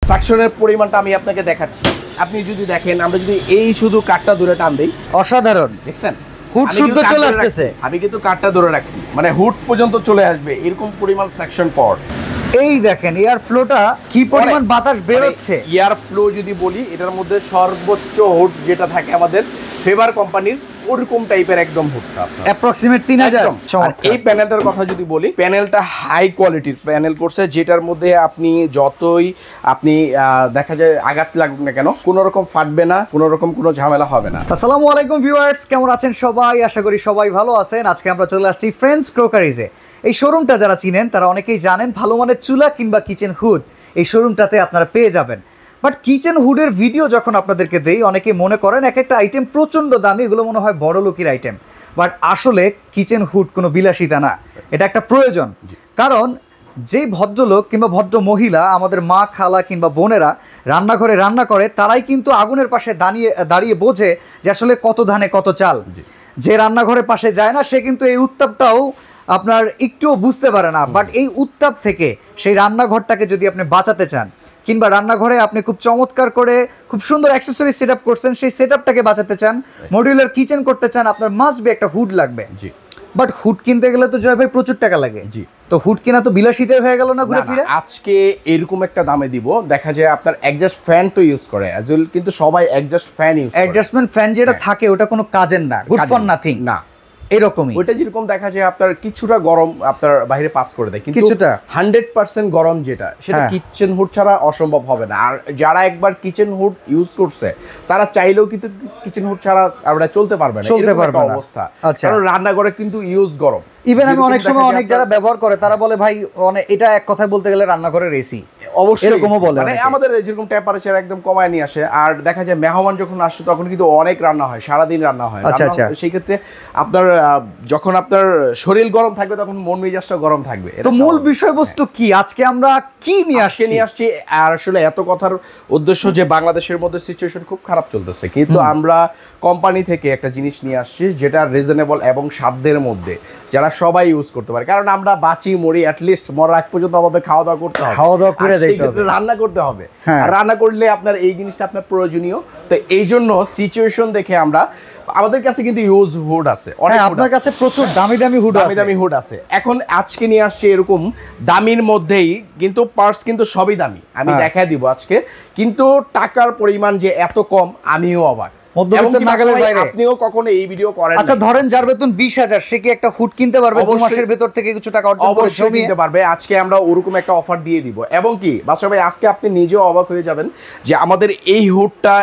সাকশনের পরিমাণটা আমি আপনাকে দেখাচ্ছি। আপনি যদি দেখেন, আমরা যদি এই শুধু কাঠটা ধরে টান দেই, অসাধারণ দেখছেন হুড শুদ্ধ চলে আসতেছে। আমি কিন্তু কাঠটা ধরে রাখছি, মানে হুড পর্যন্ত চলে আসবে এরকম পরিমাণ সাকশন পাওয়ার। এই দেখেন এয়ার ফ্লোটা কি পরিমাণ বাতাস বের হচ্ছে। এয়ার ফ্লো যদি বলি, এটার মধ্যে সর্বোচ্চ হুড যেটা থাকে আমাদের ফেভার কোম্পানির, ওরকম টাইপের একদম হুডটা অ্যাপ্রক্সিমেট 3000। আর এই প্যানেলটার কথা যদি বলি, প্যানেলটা হাই কোয়ালিটির প্যানেল করছে, যেটার মধ্যে আপনি যতই দেখা যায় আঘাত লাগুক না কেন, কোনো রকম ফাটবে না, কোনো রকম কোনো ঝামেলা হবে না। আসসালামু আলাইকুম ভিউয়ার্স, কেমন আছেন সবাই? আশা করি সবাই ভালো আছেন। আজকে আমরা চলে আসছি ফ্রেন্ডস ক্রোকারিজে। এই শোরুমটা যারা চিনেন তারা অনেকেই জানেন, ভালো মানের চুলা কিংবা কিচেন হুড এই শোরুমটাতে আপনারা পেয়ে যাবেন। বাট কিচেন হুডের ভিডিও যখন আপনাদেরকে দেই, অনেকে মনে করেন এক একটা আইটেম প্রচণ্ড দামি, এগুলো মনে হয় বড় লোকের আইটেম। বাট আসলে কিচেন হুড কোনো বিলাসিতা না, এটা একটা প্রয়োজন। কারণ যে ভদ্রলোক কিংবা ভদ্র মহিলা, আমাদের মা, খালা কিংবা বোনেরা রান্নাঘরে রান্না করে, তারাই কিন্তু আগুনের পাশে দাঁড়িয়ে বোঝে যে আসলে কত ধানে কত চাল। যে রান্নাঘরের পাশে যায় না, সে কিন্তু এই উত্তাপটাও আপনার একটুও বুঝতে পারে না। বাট এই উত্তাপ থেকে সেই রান্নাঘরটাকে যদি আপনি বাঁচাতে চান, কিংবা রান্নাঘরে আপনি খুব চমৎকার করে খুব সুন্দর অ্যাক্সেসরি সেট আপ করছেন, সেই সেট আপটাকে বাঁচাতে চান, মডিউলার কিচেন করতে চান, আপনার মাস্ট বি একটা হুড লাগবে। জি। বাট হুড কিনতে গেলে তো জয় ভাই প্রচুর টাকা লাগে। জি। তো হুড কিনা তো বিলাসিতা হয়ে গেল না ঘুরে ফিরে? আজকে এরকম একটা দামে দিব, দেখা যায় আপনার অ্যাডজাস্ট ফ্যান তো ইউজ করে অ্যাজুয়াল, কিন্তু সবাই অ্যাডজাস্ট ফ্যান ইউজ করে। অ্যাডজাস্টমেন্ট ফ্যান যেটা থাকে ওটা কোনো কাজের না, গুড ফর নাথিং না, এরকমই। ওইটা যেরকম দেখা যায় আপনার কিছুটা গরম আপনার বাইরে পাস করে দেয়, কিন্তু কিছুটা 100% গরম যেটা, সেটা কিচেন হুড ছাড়া অসম্ভব হবে না। আর যারা একবার কিচেন হুড ইউজ করছে, তারা চাইলেও কিন্তু কিচেন হুড ছাড়া আমরা চলতে পারবে না, চলতে পারবে না অবস্থা। কারণ রান্নাঘরে কিন্তু ইউজ গরম। ইভেন আমি অনেক সময় অনেক যারা ব্যবহার করে তারা বলে ভাই এটা এক কথায় বলতে গেলে রান্নাঘরের এসি। অবশ্যই এরকমও বলে, মানে আমাদের যেরকম টেম্পারেচার একদম কমায় নিয়ে আসে। আর দেখা যায় মেহমান যখন আসছে তখন কিন্তু অনেক রান্না হয়, সারাদিন রান্না হয়। সেই ক্ষেত্রে আপনার যখন আপনার শরীর গরম থাকবে, তখন মন মেজাজটা গরম থাকবে। তো মূল বিষয়বস্তু কি আজকে আমরা কি নিয়ে আসছি? আর আসলে এত কথার উদ্দেশ্য যে বাংলাদেশের মধ্যে সিচুয়েশন খুব খারাপ চলতেছে, কিন্তু আমরা কোম্পানি থেকে একটা জিনিস নিয়ে আসছি যেটা রিজনেবল এবং সাধ্যের মধ্যে, যারা সবাই ইউজ করতে পারে। কারণ আমরা বাঁচি মরি, অ্যাটলিস্ট মরার আগ পর্যন্ত আমাদের খাওয়া দাওয়া করতে হবে, খাওয়া দাওয়া করে সেই ক্ষেত্রে রান্না করতে হবে। আর রান্না করলে আপনার এই জিনিসটা আপনার প্রয়োজনীয়। তো এই জন্য সিচুয়েশন দেখে আমাদের কাছে কিন্তু ইউজ হুড আছে অনেক। আপনার কাছে প্রচুর দামি দামি হুড আছে। এখন আজকে নিয়ে আসছে এরকম দামির মধ্যেই, কিন্তু পার্টস কিন্তু সবই দামি। আমি দেখায় দিব আজকে, কিন্তু টাকার পরিমাণ যে এত কম, আমিও অবাক। আপনিও কখনো এই ভিডিও করেন? আচ্ছা ধরেন যার বেতন 20,000, সে কি একটা হুড কিনতে পারবে 2 মাসের ভেতর থেকে কিছু টাকা অর্জন করে কিনতে পারবে? আজকে আমরা ওরকম একটা অফার দিয়ে দিব। এবং কি বাদশা ভাই, আজকে আপনি নিজেও অবাক হয়ে যাবেন যে আমাদের এই হুডটা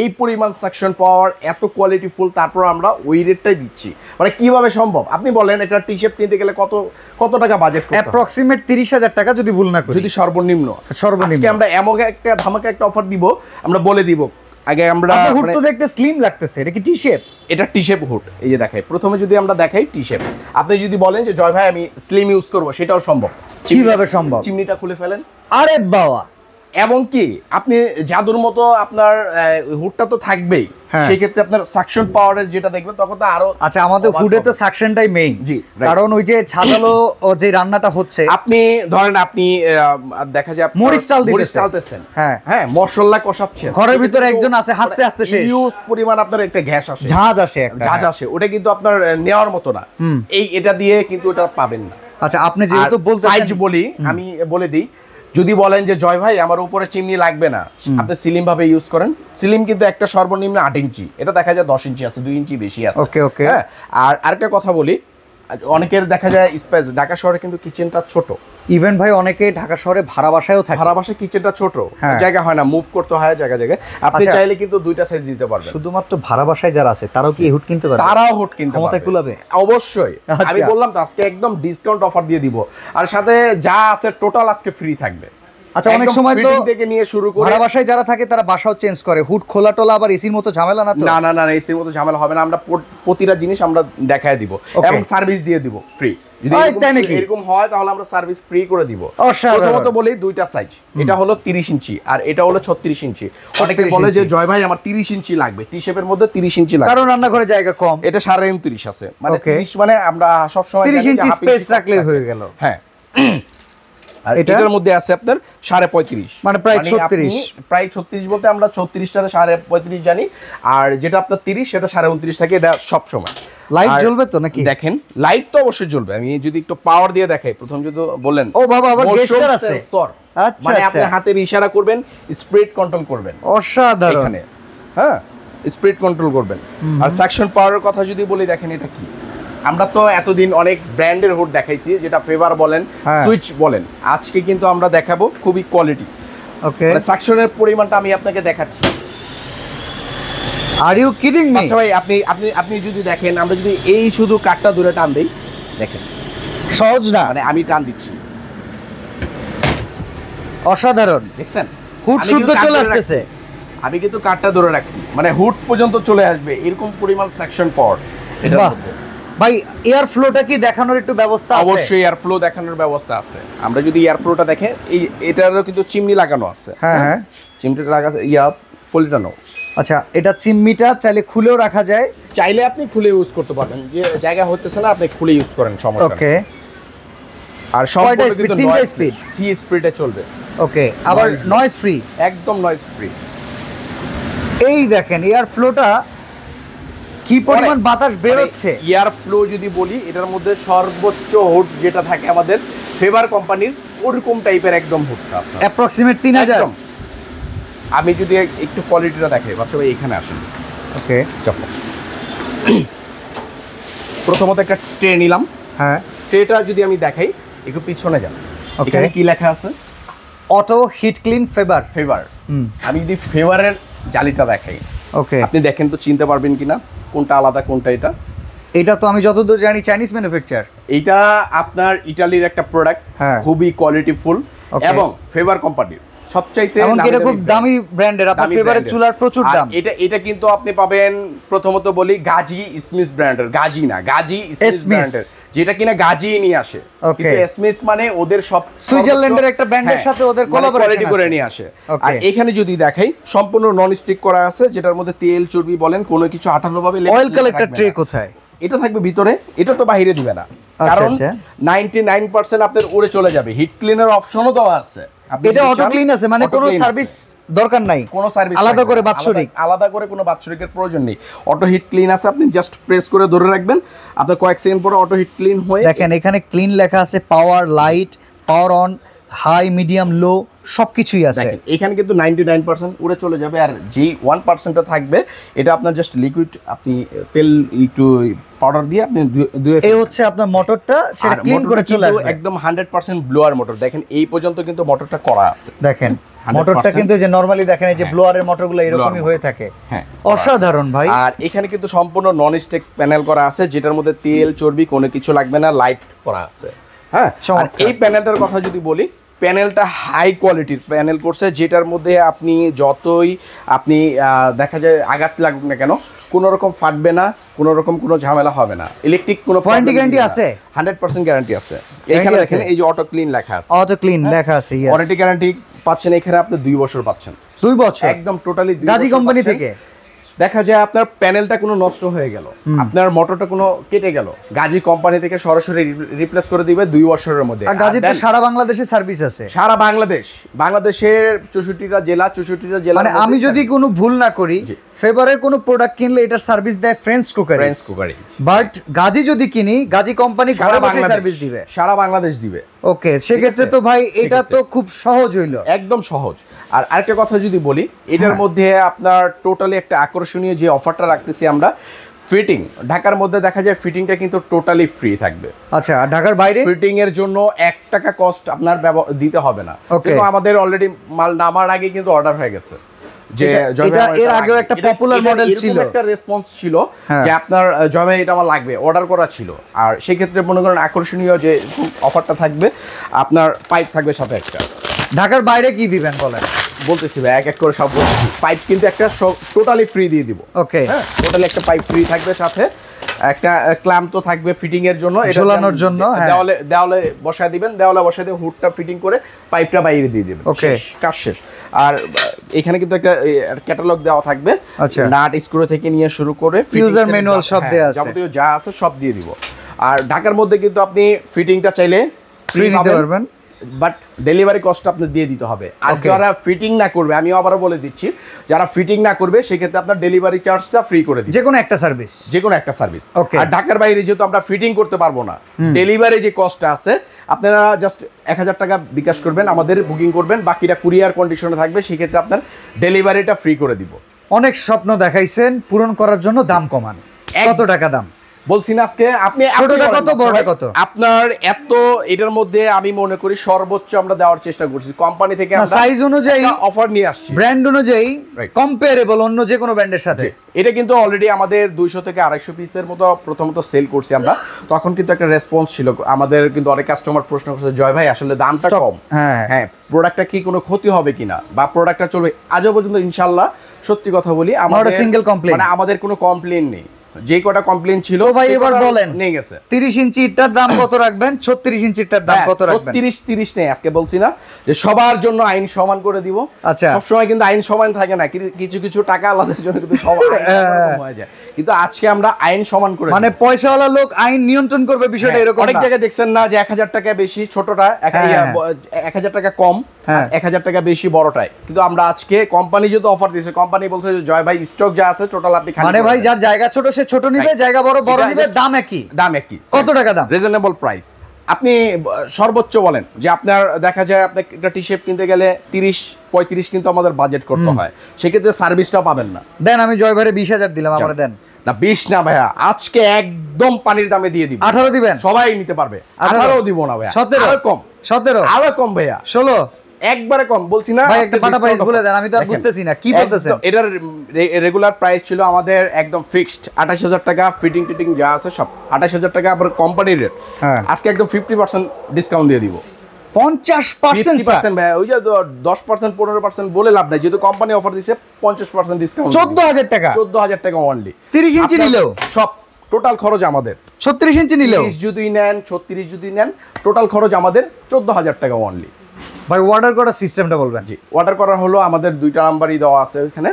এই পরিমাণ সাকশন পাওয়ার, এত কোয়ালিটিফুল, তারপর আমরা ওই রেটটাই দিচ্ছি। মানে কিভাবে সম্ভব? আপনি বলেন, একটা টি-শার্ট কিনতে গেলে কত টাকা বাজেট করতে হবে? অ্যাপ্রক্সিমেট 30,000 টাকা যদি ভুল না করি, যদি সর্বনিম্ন। আজকে আমরা এমন একটা ধামাকা একটা অফার দিব, আমরা বলে দিব। আগে আমরা হুড তো দেখতে স্লিম লাগতেছে, এটা কি টি-শেপ? এটা টি-শেপ হুড। এই যে দেখাই, প্রথমে যদি আমরা দেখাই টি-শেপ, আপনি যদি বলেন যে জয় ভাই আমি স্লিম ইউজ করব, সেটাও সম্ভব। কিভাবে সম্ভব? চিমনিটা খুলে ফেলেন, আরে বাবা। এবং কি আপনি জাদুর মতো আপনার হুডটা তো থাকবেই, সেই ক্ষেত্রে আপনার সাকশন পাওয়ারের যেটা দেখবেন তখন তো আরো। আচ্ছা, আমাদের হুডে তো সাকশনটাই মেইন। জি, কারণ ওই যে ছাদালো যে রান্নাটা হচ্ছে, আপনি ধরেন আপনি দেখা যায় মরিচ চালতেছেন, হ্যাঁ মশলা কষাচ্ছেন, ঘরের ভিতরে একজন আছে, হাসতে হাসতে শেষ, ইউজ পরিমাণ আপনার একটা গ্যাস আসে, ঝাঁজ আসে, ওটা কিন্তু আপনার নেওয়ার মতো না। এটা দিয়ে কিন্তু ওটা পাবেন না। আচ্ছা, আপনি যেহেতু বলতেছেন, সাইজ বলি, আমি বলে দিই। যদি বলেন যে জয় ভাই আমার উপরে চিমনি লাগবে না, আপনি সিলিম ভাবে ইউজ করেন। সিলিম কিন্তু একটা সর্বনিম্ন 8 ইঞ্চি, এটা দেখা যায় 10 ইঞ্চি আছে, 2 ইঞ্চি বেশি আছে। ওকে। আর আরেকটা কথা বলি, অনেকের দেখা যায় স্পেস, ঢাকা শহরে কিন্তু কিচেনটা ছোট। ইভেন ভাই অনেকে ঢাকা শহরে ভাড়া বাসায়ও থাকে, ভাড়া বাসায় কিচেনটা ছোট, জায়গা হয় না, মুভ করতে হয় জায়গায়। আপনি চাইলে কিন্তু দুইটা সাইজ দিতে পারবেন। শুধুমাত্র ভাড়া বাসায় যারা আছে তারাও কি হুড কিনতে পারবে? তারাও হুড কিনতে পারবে, ক্ষমতা কুলাবে। অবশ্যই। আমি বললাম তো আজকে একদম ডিসকাউন্ট অফার দিয়ে দিব, আর সাথে যা আছে টোটাল আজকে ফ্রি থাকবে। আচ্ছা, অনেক সময় তো থেকে নিয়ে শুরু করে ভাড়া বাসায় যারা থাকে তারা বাসাও চেঞ্জ করে, হুড খোলা টোলা আবার এসির মতো ঝামেলা না তো? না, এসির মতো ঝামেলা হবে না। আমরা প্রতিটা জিনিস আমরা দেখায় দিব এবং সার্ভিস দিয়ে দিব ফ্রি। যদি এরকম হয় তাহলে আমরা সার্ভিস ফ্রি করে দিব। প্রথমত বলি দুইটা সাইজ, এটা হলো 30 ইঞ্চি আর এটা হলো 36 ইঞ্চি। অনেকে বলে যে জয় ভাই আমার 30 ইঞ্চি লাগবে, টি-শেপের মধ্যে 30 ইঞ্চি লাগবে, কারণ রান্নাঘরে জায়গা কম। এটা 29.5 আছে, মানে 30, মানে আমরা সব সময় 30 ইঞ্চি স্পেস রাখলেই হয়ে গেল। হ্যাঁ, আর এটার মধ্যে আছে আপনার 35.5, মানে প্রায় 36, প্রায় 36 বলতে আমরা 34 টারে 35.5 জানি, আর যেটা আপনার 30 সেটা 29.5 থাকে, এটা সব সময়। লাইট জ্বলবে তো নাকি? দেখেন লাইট তো অবশ্যই জ্বলবে। আমি যদি একটু পাওয়ার দিয়ে দেখাই, প্রথম যদি বলেন ও বাবা আবার গেস্টার আছে, আচ্ছা মানে আপনি হাতের ইশারা করবেন, স্পিড কন্ট্রোল করবেন, অসাধারণ এখানে হ্যাঁ স্পিড কন্ট্রোল করবেন। আর সেকশন পাওয়ারের কথা যদি বলি, দেখেন এটা কি, আমরা তো এতদিন অনেক ব্র্যান্ডের হুড দেখাইছি, যেটা ফেভার বলেন, সুইচ বলেন, আজকে কিন্তু আমরা দেখাবো খুবই কোয়ালিটি। ওকে, মানে সেকশনের পরিমাণটা আমি আপনাকে দেখাচ্ছি। Are you kidding me? আচ্ছা ভাই, আপনি যদি দেখেন, আমরা যদি এই শুধু কাটটা ধরে টান দেই, দেখেন সহজ না, মানে আমি টান দিচ্ছি, অসাধারণ। দেখছেন হুড শুদ্ধ চলে আসতেছে, আমি কিন্তু কাটটা ধরে রাখছি, মানে হুড পর্যন্ত চলে আসবে, এরকম পরিমাণ সেকশন পাওয়ার এটার মধ্যে। ভাই এয়ার ফ্লোটা কি দেখানোর একটু ব্যবস্থা আছে? অবশ্যই এয়ার ফ্লো দেখানোর ব্যবস্থা আছে। আমরা যদি এয়ার ফ্লোটা দেখেন, এই এটারও কিন্তু চিমনি লাগানো আছে। হ্যাঁ, চিমনিটা লাগা আছে, পলিটানো। আচ্ছা, এটা চিমনিটা চাইলে খুলেও রাখা যায়, চাইলে আপনি খুলে ইউজ করতে পারবেন, যে জায়গা হতেছে না আপনি খুলে ইউজ করেন, সমস্যা নেই। ওকে, আর সম্পূর্ণ কিন্তু 3 স্পিড, 3 স্পিডে চলবে। ওকে, আবার নয়েজ ফ্রি, একদম নয়েজ ফ্রি। এই দেখেন এয়ার ফ্লোটা কি পরিমাণ বাতাস বের হচ্ছে। এয়ার ফ্লো যদি বলি, এটার মধ্যে সর্বোচ্চ হুড যেটা থাকে আমাদের ফেভার কোম্পানির, ওরকম টাইপের একদম হুডটা আপনার অ্যাপ্রক্সিমেট 3000। আমি যদি একটু কোয়ালিটিটা দেখাই, বাচ্চা ভাই এখানে আসেন। ওকে, চলো প্রথমত একটা ট্রে নিলাম। হ্যাঁ, ট্রেটা যদি আমি দেখাই, একটু পিছনে যান, এখানে কি লেখা আছে? Auto hit clean favour. Favour. আমি যদি ফেভারের জালিটা দেখাই, ওকে, আপনি দেখেন তো চিনতে পারবেন কিনা কোনটা আলাদা কোনটা এটা? এটা তো আমি যতদূর জানি চাইনিজ ম্যানুফ্যাকচার। এটা আপনার ইতালির একটা প্রোডাক্ট, খুবই কোয়ালিটিফুল এবং ফেভার কোম্পানির সবচাইতে, এমনকি এটা খুব দামি ব্র্যান্ডের, আপনার ফেভারের চুলার প্রচুর দাম। এটা কিন্তু আপনি পাবেন, প্রথমত বলি, গাজি স্মিথ ব্র্যান্ডের, গাজি না, গাজি স্মিথ ব্র্যান্ডের, যেটা কিনা গাজি নিয়ে আসে, কিন্তু স্মিথ মানে ওদের সব সুইজারল্যান্ডের একটা ব্র্যান্ডের সাথে ওদের কোলাবোরেশন করে নিয়ে আসে। আর এখানে যদি দেখাই, সম্পূর্ণ নন স্টিক করা আছে, যেটার মধ্যে তেল চর্বি বলেন কোনো কিছু আঠালো ভাবে, অয়েল কালেক্টর ট্রে কোথায়? এটা থাকবে ভিতরে, এটা তো বাইরে দিবে না, কারণ 99% আপনার উড়ে চলে যাবে। হিট ক্লিনার অপশনও দেওয়া আছে, এটা অটো ক্লিন আছে, মানে কোনো সার্ভিস দরকার নাই, কোনো সার্ভিস আলাদা করে বাৎসরিক, আলাদা করে কোনো বাৎসরিকের প্রয়োজন নেই। অটো হিট ক্লিন আছে, আপনি জাস্ট প্রেস করে ধরে রাখবেন, আপনার কয়েক সেকেন্ড পরে অটো হিট ক্লিন হয়ে, দেখেন এখানে ক্লিন লেখা আছে, power, light, power on, high, medium, low সবকিছুই আছে। দেখেন এখানে কিন্তু 99% উড়ে চলে যাবে, আর যেই 1%টা থাকবে, এটা আপনার জাস্ট লিকুইড, আপনি তেল একটু পাউডার দিয়ে আপনি এই হচ্ছে আপনার মোটরটা, সেটা ক্লিন করে চলে আসবে, একদম 100% ব্লোয়ার মোটর। দেখেন এই পর্যন্ত কিন্তু মোটরটা করা আছে, দেখেন মোটরটা কিন্তু যে নরমালি দেখেন এই যে ব্লোয়ারের মোটরগুলো এরকমই হয়ে থাকে। হ্যাঁ, অসাধারণ ভাই। আর এখানে কিন্তু সম্পূর্ণ নন স্টিক প্যানেল করা আছে, যেটার মধ্যে তেল চর্বি কোনো কিছু লাগবে না, লাইট করা আছে। হ্যাঁ, আর এই প্যানেলটার কথা যদি বলি, প্যানেলটা হাই কোয়ালিটির প্যানেল করছে, যেটার মধ্যে আপনি যতই আপনি দেখা যায় আঘাত লাগুক না কেন, কোনো রকম ফাটবে না, কোনো রকম কোনো ঝামেলা হবে না। ইলেকট্রিক কোনো ওয়ারেন্টি গ্যারান্টি আছে, 100% গ্যারান্টি আছে। এখানে দেখেন এই যে অটো ক্লিন লেখা আছে, অটো ক্লিন লেখা আছে, ওয়ারেন্টি গ্যারান্টি পাচ্ছেন এখানে আপনি 2 বছর পাচ্ছেন, 2 বছর একদম টোটালি গাজি কোম্পানি থেকে। দেখা যায় আপনার প্যানেলটা কোনো নষ্ট হয়ে গেল, আপনার মোটরটা কোনো কেটে গেল, গাজি কোম্পানি থেকে সরাসরি রিপ্লেস করে দিবে 2 বছরের মধ্যে। আর গাজীতে সারা বাংলাদেশে সার্ভিস আছে, সারা বাংলাদেশের 64টা জেলা। মানে আমি যদি কোনো ভুল না করি, ফেভারের কোনো প্রোডাক্ট কিনলে এটা সার্ভিস দেয় ফ্রেন্ডস কুকারিজ, বাট গাজী যদি কিনি, গাজী কোম্পানি ঘরে বসে সার্ভিস দিবে, সারা বাংলাদেশ দিবে। ওকে, সেক্ষেত্রে তো ভাই এটা তো খুব সহজ হইলো, একদম সহজ। আর আরেকটা কথা যদি বলি, এটার মধ্যে আপনার টোটালি একটা আকর্ষণীয় যে অফারটা রাখতেছি আমরা, ফিটিং ঢাকার মধ্যে দেখা যায় ফিটিংটা কিন্তু টোটালি ফ্রি থাকবে। আচ্ছা, ঢাকার বাইরে ফিটিং এর জন্য 1 টাকা কস্ট আপনার দিতে হবে না, কিন্তু আমাদের অলরেডি মাল নামার আগে কিন্তু অর্ডার হয়ে গেছে, যে এটা এর আগেও একটা পপুলার মডেল ছিল, একটা রেসপন্স ছিল যে আপনার জবে এটা আমার লাগবে, অর্ডার করা ছিল। আর সেই ক্ষেত্রে মনে করেন আকর্ষণীয় যে অফারটা থাকবে, আপনার পাইপ থাকবে সাথে একটা। ঢাকার বাইরে কি দিবেন বলেন? বলতেছি ভাই, এক এক করে সব বলতেছি। পাইপ কিন্তু একটা টোটালি ফ্রি দিয়ে দিব। ওকে, হ্যাঁ, টোটালি একটা পাইপ ফ্রি থাকবে, সাথে একটা ক্ল্যাম্প তো থাকবে ফিটিং এর জন্য, ঝোলানোর জন্য। দেওয়ালে বসায় দিবেন, দেওয়ালে বসায় দিয়ে হুডটা ফিটিং করে পাইপটা বাইরে দিয়ে দিবেন। ওকে, কাজ শেষ। আর এখানে কিন্তু একটা ক্যাটালগ দেওয়া থাকবে, আচ্ছা, নাট স্ক্রু থেকে নিয়ে শুরু করে ইউজার ম্যানুয়াল সব দেয়া আছে, যাবতীয় যা আছে সব দিয়ে দিব। আর ঢাকার মধ্যে কিন্তু আপনি ফিটিংটা চাইলে ফ্রি নিতে পারবেন, বাট ডেলিভারি কস্ট আপনি দিয়ে দিতে হবে। আর যারা ফিটিং না করবে, আমি আবারও বলে দিচ্ছি, যারা ফিটিং না করবে সেক্ষেত্রে আপনার ডেলিভারি চার্জটা ফ্রি করে দিই, যে কোনো একটা সার্ভিস, যে কোনো একটা সার্ভিস। আর ঢাকার বাইরে যেহেতু আমরা ফিটিং করতে পারবো না, ডেলিভারি যে কস্টটা আছে আপনারা জাস্ট 1000 টাকা বিকাশ করবেন, আমাদের বুকিং করবেন, বাকিটা কুরিয়ার কন্ডিশনে থাকবে, সেক্ষেত্রে আপনার ডেলিভারিটা ফ্রি করে দিব। অনেক স্বপ্ন দেখাইছেন, পূরণ করার জন্য দাম কমান। কত টাকা দাম বলছি না আজকে? আপনি কত বড়টা কত আপনার এত, এটার মধ্যে আমি মনে করি সর্বোচ্চ আমরা দেওয়ার চেষ্টা করছি। কোম্পানি থেকে আমরা সাইজ অনুযায়ী অফার নিয়ে আসছি, ব্র্যান্ড অনুযায়ী কম্পারেবল অন্য যে কোনো ব্র্যান্ডের সাথে। এটা কিন্তু অলরেডি আমাদের 200 থেকে 250 পিসের মতো প্রথমত সেল করছি আমরা। তখন কিন্তু একটা রেসপন্স ছিল আমাদের, কিন্তু অনেক কাস্টমার প্রশ্ন করছে জয় ভাই আসলে দামটা কম, হ্যাঁ প্রোডাক্টটা কি কোনো ক্ষতি হবে কিনা বা প্রোডাক্টটা চলবে। আজও পর্যন্ত ইনশাআল্লাহ সত্যি কথা বলি আমাদের সিঙ্গেল কমপ্লেইন, মানে আমাদের কোনো কমপ্লেইন নেই। যে কটা কমপ্লেইন ছিল ভাই এবার বলেন নিয়ে গেছে। 30 ইঞ্চিটার দাম কত রাখবেন, 36 ইঞ্চিটার দাম কত রাখবেন? 30 নেই, আজকে বলছি না যে সবার জন্য আইন সমান করে দিব। আচ্ছা, সব সময় কিন্তু আইন সমান থাকে না, কিছু কিছু টাকা আলাদার জন্য কিন্তু সব হয়ে যায়, কিন্তু আজকে আমরা আইন সমান করে, মানে পয়সাওয়ালা লোক আইন নিয়ন্ত্রণ করবে, বিষয়টা এরকম। অনেক জায়গায় দেখছেন না যে 1000 টাকা বেশি ছোটটা, 1000 টাকা কম, 1000 টাকা বেশি বড়টায়, কিন্তু আমরা আজকে কোম্পানি যেহেতু অফার দিয়েছে, কোম্পানি বলছে যে জয় ভাই স্টক যা আছে টোটাল আপনি খালি, মানে ভাই যার জায়গা ছোট সে ছোট নিবে, জায়গা বড় বড় নিবে, দাম একই। কত টাকা দাম? Reasonable price. আপনি সর্বোচ্চ বলেন যে আপনার দেখা যায় আপনি একটা টি শার্ট কিনতে গেলে 30-35 কিন্তু আমাদের বাজেট করতে হয়, সেক্ষেত্রে সার্ভিসটাও পাবেন না। দেন আমি জয় ভাইরে 20,000 দিলাম, আমরা দেন না 20 না ভাইয়া, আজকে একদম পানির দামে দিয়ে দিব। 18 দিবেন, সবাই নিতে পারবে। 18 দিব না ভাইয়া, 17 আরো কম, 17 আরো কম ভাইয়া, 16 একবারে কম বলছি না ভাই, একটা পাটা প্রাইস বলে দেন, আমি তো আর বুঝতেছি না কি বলতেছেন। এটার রেগুলার প্রাইস ছিল আমাদের একদম ফিক্সড 28000 টাকা, ফিটিং টিটিং যা আছে সব 28000 টাকা, আবার কোম্পানির রেট। আজকে একদম 50% ডিসকাউন্ট দিয়ে দিব। 50% ভাই, ওই যে 10% 15% বলে লাভ নাই, যেহেতু কোম্পানি অফার দিছে 50% ডিসকাউন্ট। 14000 টাকা, 14000 টাকা অনলি। 30 ইঞ্চি নিলেও সব টোটাল খরচ আমাদের, 36 ইঞ্চি নিলেও 30 যদি নেন, 36 যদি নেন, টোটাল খরচ আমাদের 14000 টাকা অনলি। ভাই অর্ডার করার সিস্টেমটা বলবেন? জি, অর্ডার করার হলো আমাদের 2টা নাম্বারই দেওয়া আছে ওইখানে,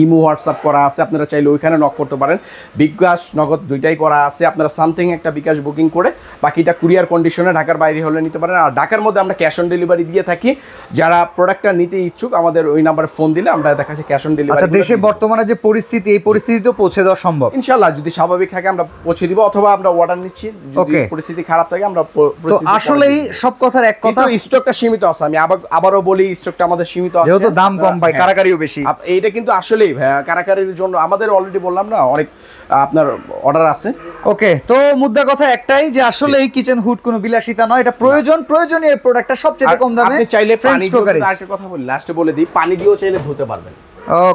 ইমো হোয়াটসঅ্যাপ করা আছে, আপনারা চাইলে ওইখানে নক করতে পারেন। বিকাশ নগদ দুইটাই করা আছে, আপনারা সামথিং একটা বিকাশ বুকিং করে বাকিটা কুরিয়ার কন্ডিশনে ঢাকার বাইরে হলে নিতে পারেন। আর ঢাকার মধ্যে আমরা ক্যাশ অন ডেলিভারি দিয়ে থাকি, যারা প্রোডাক্টটা নিতে ইচ্ছুক আমাদের ওই নাম্বারে ফোন দিলে আমরা দেখা যাচ্ছে ক্যাশ অন ডেলিভারি। আচ্ছা, দেশে বর্তমানে যে পরিস্থিতি, এই পরিস্থিতিতে পৌঁছে দেওয়া সম্ভব ইনশাআল্লাহ, যদি স্বাভাবিক থাকে আমরা পৌঁছে দিব, অথবা আমরা অর্ডার নিচ্ছি, যদি পরিস্থিতি খারাপ থাকে আমরা। তো আসলেই সব কথার এক কথা, স্টকটা সীমিত আছে, আমি আবারও বলি স্টকটা আমাদের সীমিত আছে, যেহেতু দাম কম ভাই, কারাকারিও বেশি। এইটা কিন্তু আসলেই ভাই কারাকারি জন্য আমাদের অলরেডি বললাম না অনেক আপনার অর্ডার আছে। ওকে, তো মুদ্রা কথা একটাই যে আসলে এই কিচেন হুড কোনো বিলাসিতা নয়, এটা প্রয়োজনীয় প্রোডাক্টটা সবচেয়ে কম দামে। আপনি চাইলে পানি দিয়ে, আরেকটা কথা বলি লাস্টে বলে দিই, পানি দিয়েও চাইলে ধুতে পারবেন।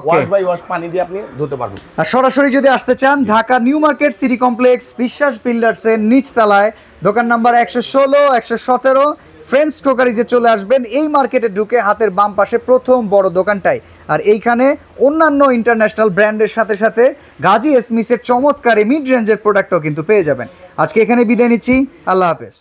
ওয়াশ বাই ওয়াশ পানি দিয়ে আপনি ধুতে পারবেন। আর সরাসরি যদি আসতে চান, Dhaka new market city complex বিশ্বাস বিল্ডার্সের নিচতলায় দোকান নাম্বার 116, 117 ফ্রেন্ডস ক্রোকারিজে চলে আসবেন। এই মার্কেটে ঢুকে হাতের বাম পাশে প্রথম বড় দোকানটাই, আর এইখানে অন্যান্য ইন্টারন্যাশনাল ব্র্যান্ডের সাথে সাথে গাজী এসমিসের চমৎকার মিড রেঞ্জের প্রোডাক্টও কিন্তু পেয়ে যাবেন। আজকে এখানে বিদায় নিচ্ছি, আল্লাহ হাফেজ।